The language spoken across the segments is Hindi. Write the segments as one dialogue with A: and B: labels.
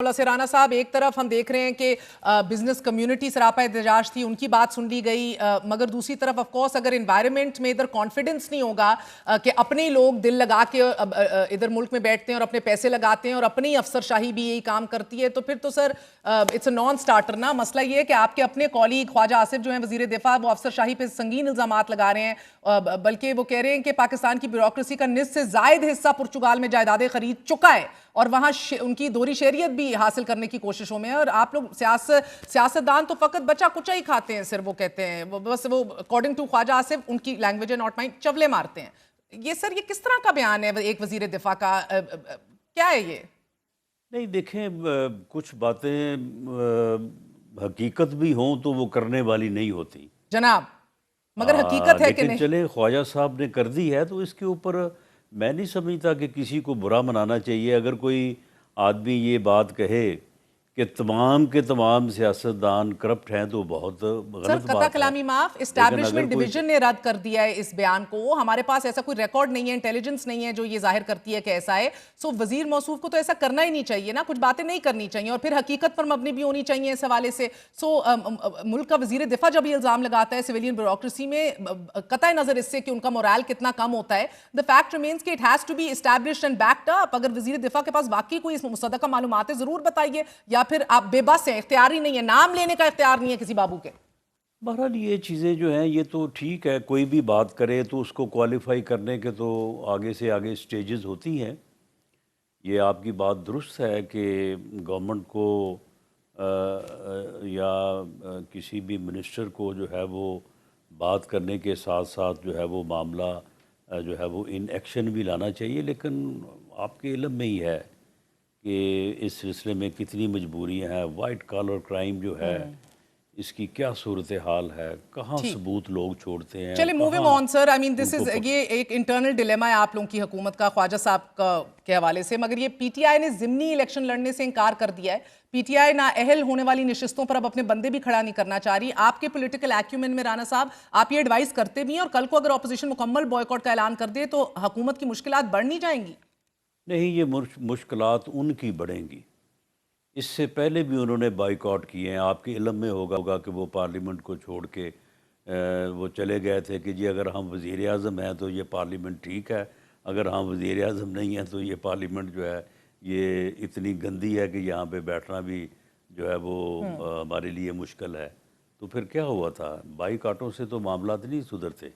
A: से राना साहब, एक तरफ हम देख रहे हैं कि बिजनेस कम्युनिटी सरापा एहतजाज थी, उनकी बात सुन ली गई, मगर दूसरी तरफ ऑफ कोर्स अगर एनवायरनमेंट में इधर कॉन्फिडेंस नहीं होगा कि अपने ही लोग दिल लगा के इधर मुल्क में बैठते हैं और अपने पैसे लगाते हैं और अपनी अफसरशाही भी यही काम करती है, तो फिर तो sir it's a non starter ना। मसला ये है कि आपके अपने कॉलीग ख्वाजा आसिफ जो हैं वजीर दिफा, वो अफसरशाही पे संगीन इल्जामात लगा रहे हैं, बल्कि वो कह रहे हैं कि पाकिस्तान की ब्यूरोक्रेसी का निस्फ से जायद हिस्सा पुर्तगाल में जायदादें खरीद चुका है और वहां उनकी दोहरी शहरियत भी हासिल करने की कोशिशों में है। और आप लोग सियासतदान तो फकत बचा कुचा ही खाते हैं, सिर्फ वो कहते हैं वो अकॉर्डिंग टू ख्वाजा आसिफ, उनकी लैंग्वेज है नॉट माइंड, चवले मारते हैं। ये सर ये किस तरह का बयान है एक वजीर दिफा का? क्या है ये?
B: नहीं देखें, कुछ बातें हकीकत भी हों तो वो करने वाली नहीं होती
A: जनाब, मगर हकीकत है कि
B: लेकिन
A: नहीं?
B: चले ख्वाजा साहब ने कर दी है तो इसके ऊपर मैं नहीं समझता कि किसी को बुरा मनाना चाहिए। अगर कोई आदमी ये बात कहे कि तमाम के तमाम सियासतदान करप्ट हैं तो बहुत
A: सर
B: गलत
A: कता
B: बात है।
A: कलामी माफ,
B: लेकिन अगर
A: एस्टैब्लिशमेंट
B: कोई
A: डिवीजन ने रद्द कर दिया है इस बयान को। हमारे पास ऐसा कोई रिकॉर्ड नहीं है, इंटेलिजेंस नहीं है जो ये जाहिर करती है कि ऐसा है। सो वजीर मौसूफ को तो ऐसा करना ही नहीं चाहिए ना, कुछ बातें नहीं करनी चाहिए और फिर हकीकत पर मबनी भी होनी चाहिए इस हवाले से। सो मुल्क का वजीर दिफा जब ये इल्जाम लगाता है सिविलियन ब्यूरोक्रेसी में, कतई नजर इससे कि उनका मोरल कितना कम होता है, द फैक्ट रिमेन्स कि it has to be established and backed up. अगर वजीर दिफा के पास वाकई कोई मुसद्दका मालूमात है जरूर बताइए, या फिर आप बेबस हैं, इख्तियार ही नहीं है, नाम लेने का इख्तियार नहीं है किसी बाबू के।
B: बहरहाल ये चीज़ें जो हैं ये तो ठीक है, कोई भी बात करे तो उसको क्वालिफाई करने के तो आगे से आगे स्टेजेस होती हैं। ये आपकी बात दुरुस्त है कि गवर्नमेंट को या किसी भी मिनिस्टर को जो है वो बात करने के साथ साथ जो है वो मामला जो है वो इन एक्शन भी लाना चाहिए। लेकिन आपके इल्म में ही है कि इस सिलसिले में कितनी मजबूरियां हैं, वाइट कॉलर क्राइम जो है इसकी क्या सूरत हाल है, कहाँ
A: ठीक,
B: सबूत लोग छोड़ते हैं और
A: चलिए मूविंग
B: कहाँ
A: on sir. I mean this
B: उनको
A: इज ये एक इंटरनल डिलेमा है आप लोगों की हुकूमत का, ख्वाजा साहब का के हवाले से। मगर ये पीटीआई ने जिमनी इलेक्शन लड़ने से इनकार कर दिया है। पीटीआई ना अहल होने वाली नशिस्तों पर अब अपने बंदे भी खड़ा नहीं करना चाह रही। आपके पॉलिटिकल एक्यूमेन में राना साहब आप ये एडवाइस करते भी हैं, और कल को अगर ऑपोजिशन मुकम्मल बॉयकॉट का ऐलान कर दे तो हुकूमत की मुश्किलात बढ़ नहीं जाएंगी?
B: नहीं, ये मुश्किलात उनकी बढ़ेंगी। इससे पहले भी उन्होंने बाइकआउट किए हैं। आपके इल्म में होगा कि वो पार्लियामेंट को छोड़ के वो चले गए थे कि जी अगर हम वज़ीर आज़म हैं तो ये पार्लियामेंट ठीक है, अगर हम वज़ीर आज़म नहीं हैं तो ये पार्लियामेंट जो है ये इतनी गंदी है कि यहाँ पे बैठना भी जो है वो हमारे लिए मुश्किल है। तो फिर क्या हुआ था? बाइकआउटों से तो मामलात नहीं सुधरते।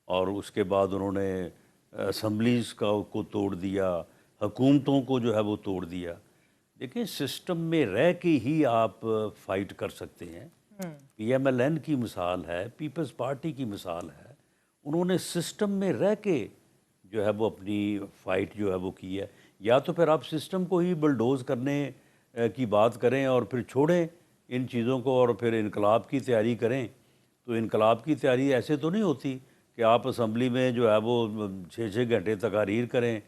B: और उसके बाद उन्होंने असम्बलीज़ को तोड़ दिया, हुकूमतों को जो है वो तोड़ दिया। देखिए, सिस्टम में रह के ही आप फाइट कर सकते हैं। पीएमएलएन की मिसाल है, पीपल्स पार्टी की मिसाल है। उन्होंने सिस्टम में रह के जो है वो अपनी फ़ाइट जो है वो की है। या तो फिर आप सिस्टम को ही बुलडोज़ करने की बात करें और फिर छोड़ें इन चीज़ों को और फिर इनकलाब की तैयारी करें। तो इनकलाब की तैयारी ऐसे तो नहीं होती कि आप असम्बली में जो है वो 6-6 घंटे तकारीर करें,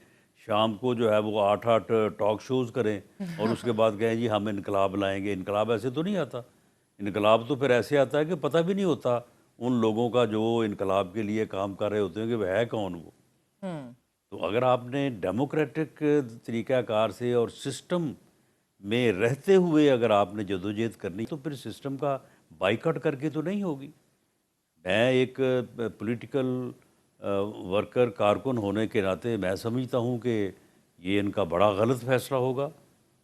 B: शाम को जो है वो 8-8 टॉक शोज़ करें और उसके बाद कहें जी हम इनकलाब लाएंगे। इनकलाब ऐसे तो नहीं आता। इनकलाब तो फिर ऐसे आता है कि पता भी नहीं होता उन लोगों का जो इनकलाब के लिए काम कर रहे होते हैं कि वह है कौन वो। तो अगर आपने डेमोक्रेटिक तरीक़ाकार से और सिस्टम में रहते हुए अगर आपने जदोजहद करनी तो फिर सिस्टम का बाइकआउट करके तो नहीं होगी। मैं एक पॉलिटिकल वर्कर कारकुन होने के नाते मैं समझता हूँ कि ये इनका बड़ा गलत फैसला होगा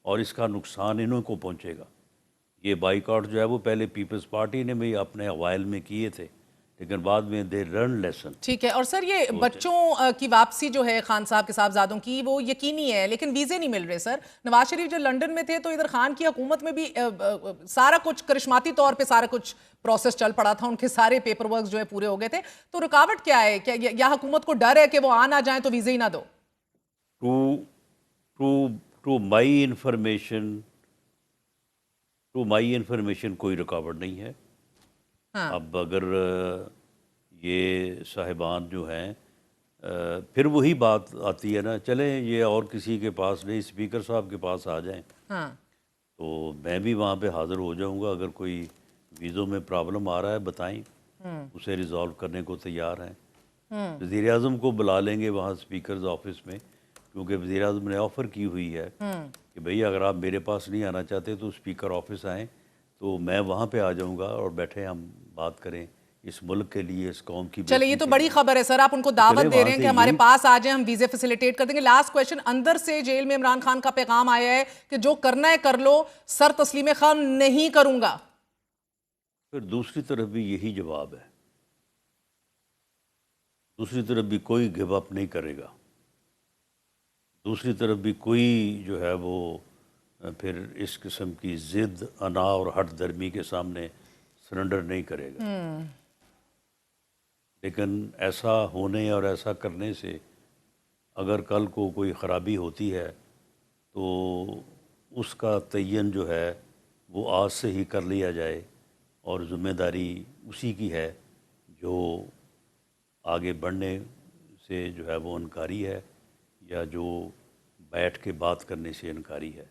B: और इसका नुकसान इन्हों को पहुँचेगा। ये बाइकआउट जो है वो पहले पीपल्स पार्टी ने भी अपने अवाइल में किए थे, लेकिन बाद में दे लर्न लेसन।
A: ठीक है। और सर ये बच्चों की वापसी जो है खान साहब के साहबजादों की, वो यकीनी है, लेकिन वीज़े नहीं मिल रहे सर। नवाज शरीफ जो लंदन में थे तो इधर खान की हुकूमत में भी सारा कुछ करिश्माती तौर पे सारा कुछ प्रोसेस चल पड़ा था, उनके सारे पेपर वर्क जो है पूरे हो गए थे। तो रुकावट क्या है? क्या या हुकूमत को डर है कि वो आ ना जाए तो वीज़े ही ना दो?
B: To to to my information कोई रुकावट नहीं है।
A: हाँ।
B: अब अगर ये साहिबान जो हैं फिर वही बात आती है ना, चलें ये और किसी के पास नहीं, स्पीकर साहब के पास आ जाएं
A: हाँ।
B: तो मैं भी वहाँ पे हाज़िर हो जाऊँगा। अगर कोई वीज़ों में प्रॉब्लम आ रहा है बताएं, उसे रिज़ॉल्व करने को तैयार हैं। वज़ीर आज़म को बुला लेंगे वहाँ स्पीकर्स ऑफिस में कि क्योंकि वज़ीर आज़म ने ऑफ़र की हुई है कि भई अगर आप मेरे पास नहीं आना चाहते तो स्पीकर ऑफिस आएँ, तो मैं वहाँ पे आ जाऊँगा और बैठे हम बात करें इस मुल्क के लिए, इस कौम की
A: चले, ये
B: बेहतरी
A: तो
B: के
A: बड़ी
B: लिए।
A: खबर है सर, आप उनको
B: तो
A: दावत
B: चले
A: दे
B: वहाँ
A: रहे हैं
B: से
A: कि हमारे
B: यही
A: पास आ जाएं, हम वीजे फैसिलिटेट कर देंगे। लास्ट क्वेश्चन, अंदर से जेल में इमरान खान का पैगाम आया है कि जो करना है कर लो, सर तस्लीम खान नहीं करूंगा।
B: फिर दूसरी तरफ भी यही जवाब है, दूसरी तरफ भी कोई गिव अप नहीं करेगा, दूसरी तरफ भी कोई जो है वो फिर इस किस्म की ज़िद, अना और हट दर्मी के सामने सरेंडर नहीं करेगा। लेकिन ऐसा होने और ऐसा करने से अगर कल को कोई ख़राबी होती है तो उसका तयन जो है वो आज से ही कर लिया जाए और ज़िम्मेदारी उसी की है जो आगे बढ़ने से जो है वो इनकारी है या जो बैठ के बात करने से इनकारी है।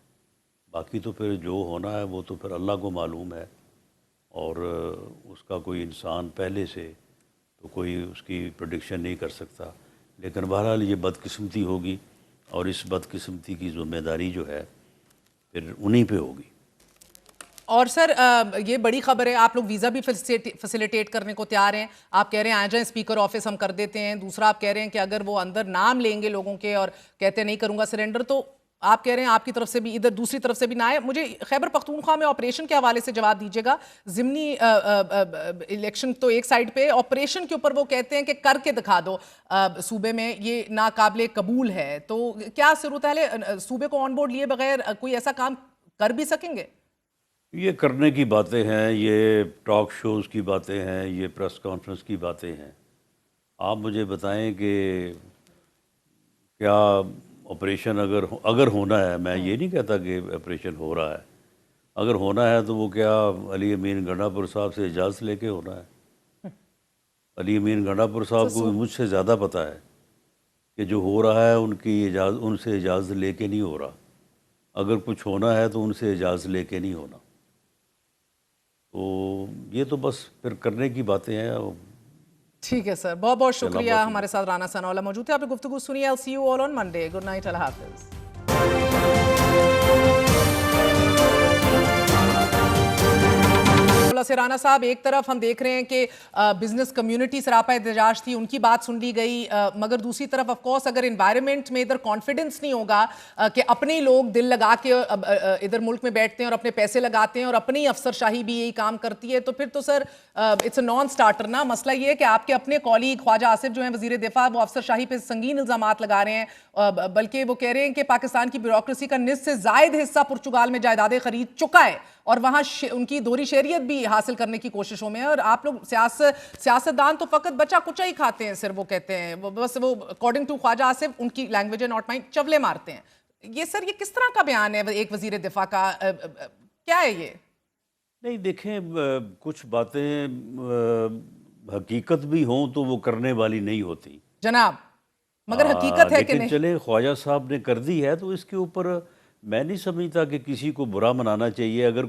B: बाकी तो फिर जो होना है वो तो फिर अल्लाह को मालूम है और उसका कोई इंसान पहले से तो कोई उसकी प्रेडिक्शन नहीं कर सकता। लेकिन बहरहाल ये बदकिस्मती होगी और इस बदकिस्मती की ज़िम्मेदारी जो है फिर उन्हीं पे होगी।
A: और सर ये बड़ी खबर है, आप लोग वीज़ा भी फैसिलिटेट करने को तैयार हैं। आप कह रहे हैं आ जाएं स्पीकर ऑफिस, हम कर देते हैं। दूसरा, आप कह रहे हैं कि अगर वो अंदर नाम लेंगे लोगों के और कहते हैं नहीं करूंगा सरेंडर, तो आप कह रहे हैं आपकी तरफ से भी, इधर दूसरी तरफ से भी ना आए। मुझे खैबर पख्तूनख्वा में ऑपरेशन के हवाले से जवाब दीजिएगा। ज़िमनी इलेक्शन तो एक साइड पे, ऑपरेशन के ऊपर वो कहते हैं कि करके दिखा दो, सूबे में ये नाकाबिले कबूल है। तो क्या सूरत है, सूबे को ऑन बोर्ड लिए बगैर कोई ऐसा काम कर भी सकेंगे?
B: ये करने की बातें हैं, ये टॉक शोज़ की बातें हैं, ये प्रेस कॉन्फ्रेंस की बातें हैं। आप मुझे बताएं कि क्या ऑपरेशन अगर होना है, मैं ये नहीं कहता कि ऑपरेशन हो रहा है, अगर होना है तो वो क्या अली अमीन गंडापुर साहब से इजाज़त लेके होना है? अली अमीन गंडापुर साहब को भी मुझसे ज़्यादा पता है कि जो हो रहा है उनसे इजाज़त लेके नहीं हो रहा। अगर कुछ होना है तो उनसे इजाज़त लेके नहीं होना। तो ये तो बस फिर करने की बातें हैं।
A: ठीक है सर, बहुत बहुत शुक्रिया।
B: बहुत
A: हमारे साथ राना सनाउल्लाह मौजूद थे। आपने गुफ्तगू सुनी। I see you all on Monday. Good night, अल्लाह हाफिज़। से राना साहब, एक तरफ हम देख रहे हैं कि बिजनेस कम्युनिटी सरापा एहतजाज थी, उनकी बात सुन ली गई, मगर दूसरी तरफ ऑफ कोर्स अगर एनवायरनमेंट में इधर कॉन्फिडेंस नहीं होगा कि अपने ही लोग दिल लगा के इधर मुल्क में बैठते हैं और अपने पैसे लगाते हैं और अपनी अफसरशाही भी यही काम करती है, तो फिर तो sir it's a non starter ना। मसला ये है कि आपके अपने कॉलीग ख्वाजा आसिफ जो हैं वजीर दिफा, वो अफसरशाही पे संगीन इल्जामात लगा रहे हैं, बल्कि वो कह रहे हैं कि पाकिस्तान की ब्यूरोक्रेसी का निस्फ से जायद हिस्सा पुर्तगाल में जायदादें खरीद चुका है और वहां उनकी दोहरी शहरियत भी हासिल करने की कोशिशों में है। और आप लोग सियासतदान तो फकत बचा कुचा ही खाते हैं सर, वो कहते हैं वो बस वो अकॉर्डिंग टू ख्वाजा आसिफ, उनकी लैंग्वेज है नॉट माइंड, चवले मारते हैं। ये सर ये किस तरह का बयान है एक वजीर दिफा का? क्या है ये?
B: नहीं देखें, कुछ बातें हकीकत भी हों तो वो करने वाली नहीं होती
A: जनाब, मगर हकीकत है कि
B: लेकिन
A: नहीं?
B: चले ख्वाजा साहब ने कर दी है तो इसके ऊपर मैं नहीं समझता कि किसी को बुरा मनाना चाहिए। अगर